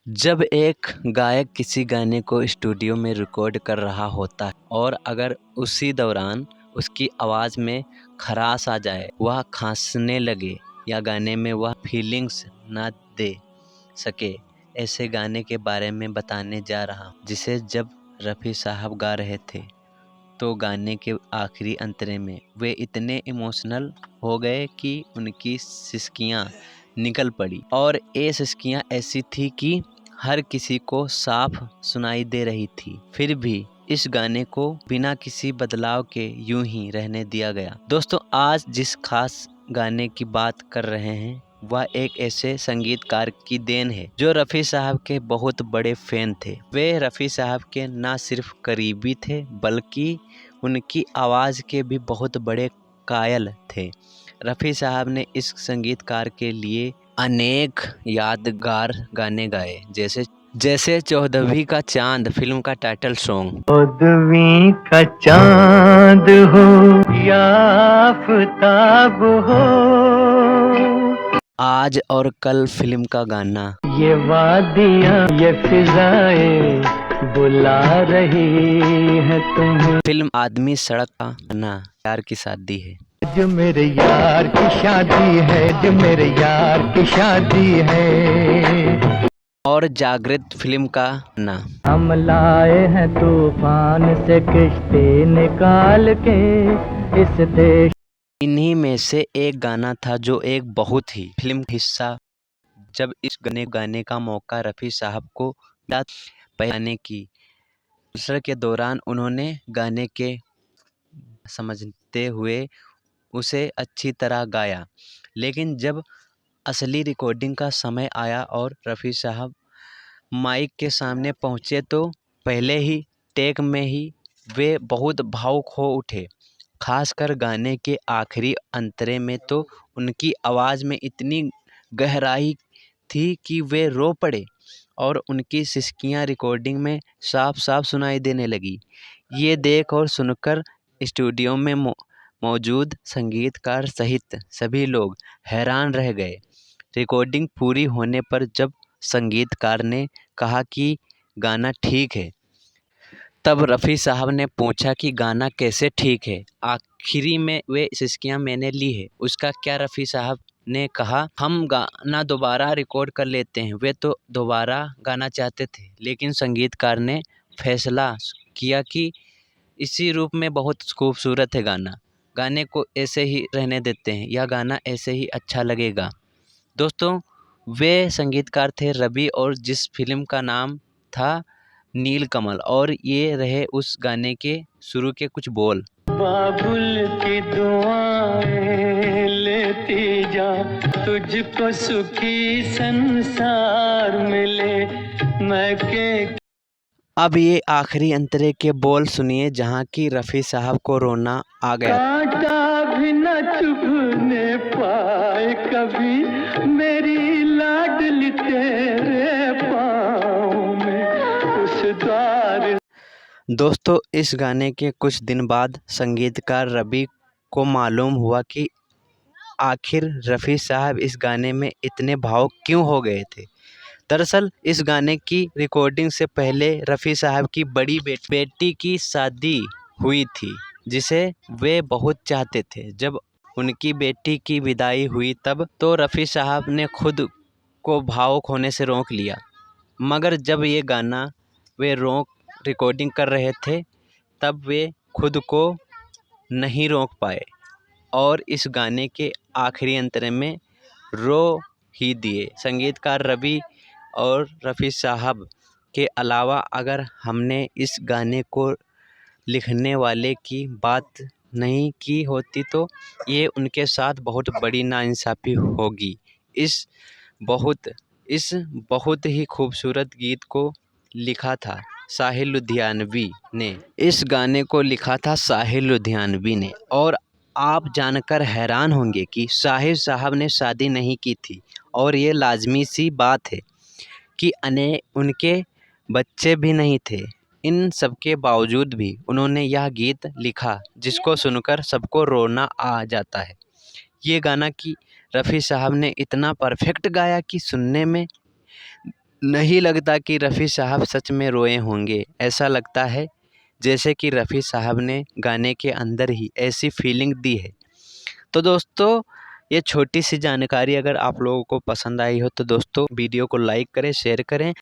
जब एक गायक किसी गाने को स्टूडियो में रिकॉर्ड कर रहा होता है और अगर उसी दौरान उसकी आवाज़ में खराश आ जाए, वह खांसने लगे या गाने में वह फीलिंग्स ना दे सके, ऐसे गाने के बारे में बताने जा रहा हूँ जिसे जब रफ़ी साहब गा रहे थे तो गाने के आखिरी अंतरे में वे इतने इमोशनल हो गए कि उनकी सिसकियाँ निकल पड़ी और ये सिसकियाँ ऐसी थी कि हर किसी को साफ सुनाई दे रही थी। फिर भी इस गाने को बिना किसी बदलाव के यूं ही रहने दिया गया। दोस्तों, आज जिस खास गाने की बात कर रहे हैं वह एक ऐसे संगीतकार की देन है जो रफ़ी साहब के बहुत बड़े फैन थे। वे रफ़ी साहब के ना सिर्फ करीबी थे बल्कि उनकी आवाज़ के भी बहुत बड़े कायल थे। रफ़ी साहब ने इस संगीतकार के लिए अनेक यादगार गाने गाए, जैसे चौदहवीं का चांद फिल्म का टाइटल सॉन्ग। चौदहवीं का चांद हो या आफताब हो, आज और कल फिल्म का गाना। ये वादियाँ ये फिजाएं बुला रही है तुम्हें। फिल्म आदमी सड़क का गाना प्यार की शादी है। जो मेरे यार की शादी है, जो मेरे यार की शादी है। और जागृत फिल्म का गाना। हम लाए हैं तूफान से किश्ती निकाल के इस देश। इन्हीं में से एक गाना था जो एक बहुत ही फिल्म हिस्सा। जब इस गाने गाने का मौका रफ़ी साहब को मिला, गाने की असर के दौरान उन्होंने गाने के समझते हुए उसे अच्छी तरह गाया। लेकिन जब असली रिकॉर्डिंग का समय आया और रफ़ी साहब माइक के सामने पहुँचे तो पहले ही टेक में ही वे बहुत भावुक हो उठे। खासकर गाने के आखिरी अंतरे में तो उनकी आवाज़ में इतनी गहराई थी कि वे रो पड़े और उनकी सिसकियाँ रिकॉर्डिंग में साफ साफ सुनाई देने लगी। ये देख और सुनकर स्टूडियो में मौजूद संगीतकार सहित सभी लोग हैरान रह गए। रिकॉर्डिंग पूरी होने पर जब संगीतकार ने कहा कि गाना ठीक है, तब रफ़ी साहब ने पूछा कि गाना कैसे ठीक है, आखिरी में वे सिसकियाँ मैंने ली है, उसका क्या? रफ़ी साहब ने कहा, हम गाना दोबारा रिकॉर्ड कर लेते हैं। वे तो दोबारा गाना चाहते थे, लेकिन संगीतकार ने फैसला किया कि इसी रूप में बहुत खूबसूरत है गाना, गाने को ऐसे ही रहने देते हैं, यह गाना ऐसे ही अच्छा लगेगा। दोस्तों, वे संगीतकार थे रवि और जिस फिल्म का नाम था नीलकमल, और ये रहे उस गाने के शुरू के कुछ बोल। बाबुल की दुआएं लेती जा, तुझको सुखी संसार मिले। मैं के अब ये आखिरी अंतरे के बोल सुनिए जहाँ की रफ़ी साहब को रोना आ गया। कांटा भी न चुभने पाए कभी मेरी लाडली तेरे पाँव में उस द्वार। दोस्तों, इस गाने के कुछ दिन बाद संगीतकार रवि को मालूम हुआ कि आखिर रफ़ी साहब इस गाने में इतने भावुक क्यों हो गए थे। दरअसल इस गाने की रिकॉर्डिंग से पहले रफ़ी साहब की बड़ी बेटी की शादी हुई थी, जिसे वे बहुत चाहते थे। जब उनकी बेटी की विदाई हुई तब तो रफ़ी साहब ने खुद को भावुक होने से रोक लिया, मगर जब ये गाना वे रिकॉर्डिंग कर रहे थे तब वे खुद को नहीं रोक पाए और इस गाने के आखिरी अंतरे में रो ही दिए। संगीतकार रवि और रफ़ी साहब के अलावा अगर हमने इस गाने को लिखने वाले की बात नहीं की होती तो ये उनके साथ बहुत बड़ी नाइंसाफ़ी होगी। बहुत इस बहुत ही खूबसूरत गीत को लिखा था साहिल लुधियानवी ने। इस गाने को लिखा था साहिल लुधियानवी ने, और आप जानकर हैरान होंगे कि साहिल साहब ने शादी नहीं की थी और ये लाजमी सी बात है कि उनके बच्चे भी नहीं थे। इन सब के बावजूद भी उन्होंने यह गीत लिखा जिसको सुनकर सबको रोना आ जाता है। ये गाना कि रफ़ी साहब ने इतना परफेक्ट गाया कि सुनने में नहीं लगता कि रफ़ी साहब सच में रोए होंगे। ऐसा लगता है जैसे कि रफ़ी साहब ने गाने के अंदर ही ऐसी फीलिंग दी है। तो दोस्तों, ये छोटी सी जानकारी अगर आप लोगों को पसंद आई हो तो दोस्तों वीडियो को लाइक करें, शेयर करें।